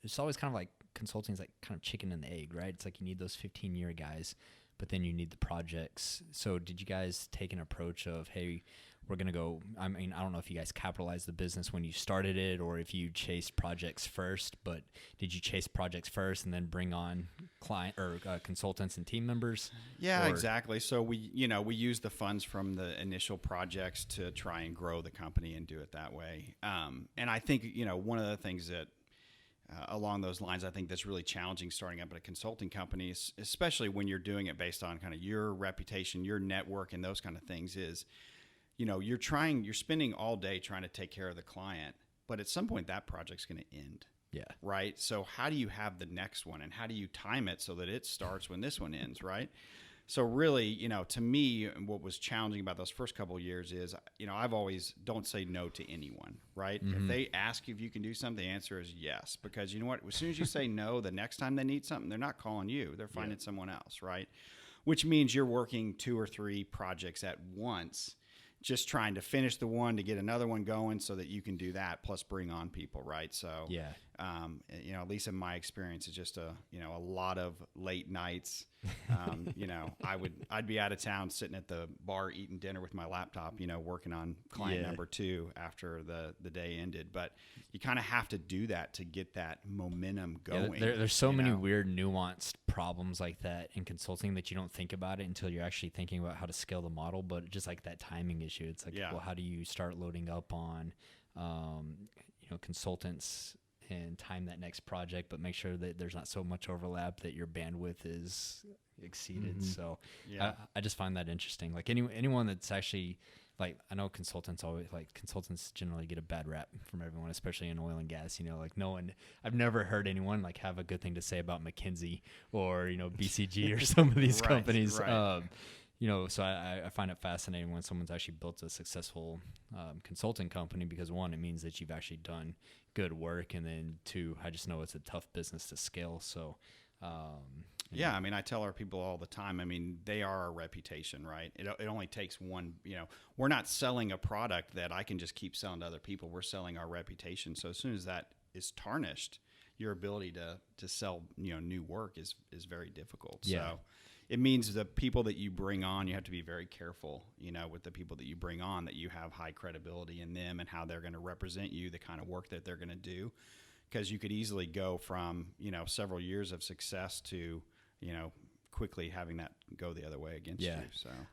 it's always kind of like consulting is like kind of chicken and the egg, right? It's like you need those 15-year guys, but then you need the projects. So did you guys take an approach of, hey, we're going to go, I mean, I don't know if you guys capitalized the business when you started it or if you chased projects first, but did you chase projects first and then bring on client or consultants and team members? Yeah, exactly. So we use the funds from the initial projects to try and grow the company and do it that way. And I think, one of the things that along those lines, I think that's really challenging starting up at a consulting company, especially when you're doing it based on kind of your reputation, your network, and those kind of things is, you're spending all day trying to take care of the client, but at some point that project's going to end. Yeah. Right. So how do you have the next one and how do you time it so that it starts when this one ends? Right. So really, to me, what was challenging about those first couple of years is, I've always don't say no to anyone. Right. Mm-hmm. If they ask if you can do something, the answer is yes, because you know what, as soon as you say no, the next time they need something, they're not calling you, they're finding someone else. Right. Which means you're working 2 or 3 projects at once, just trying to finish the one to get another one going so that you can do that plus bring on people. Right. So, at least in my experience, it's just a lot of late nights. I'd be out of town sitting at the bar eating dinner with my laptop, working on client number 2 after the day ended. But you kind of have to do that to get that momentum going. There's so many weird nuanced problems like that in consulting that you don't think about it until you're actually thinking about how to scale the model. But just like that timing issue, it's like, well, how do you start loading up on, consultants and time that next project, but make sure that there's not so much overlap that your bandwidth is exceeded. Mm-hmm. So I just find that interesting. Like anyone that's actually like, I know consultants generally get a bad rap from everyone, especially in oil and gas, like no one, I've never heard anyone like have a good thing to say about McKinsey or, BCG or some of these companies. Right. So I find it fascinating when someone's actually built a successful consulting company because 1, it means that you've actually done good work, and then 2, I just know it's a tough business to scale. So, I mean, I tell our people all the time, I mean, they are our reputation, right? It only takes one, we're not selling a product that I can just keep selling to other people. We're selling our reputation. So as soon as that is tarnished, your ability to sell, new work is very difficult. Yeah. So it means the people that you bring on, you have to be very careful, with the people that you bring on, that you have high credibility in them and how they're going to represent you, the kind of work that they're going to do. Because you could easily go from, several years of success to, quickly having that go the other way against you. So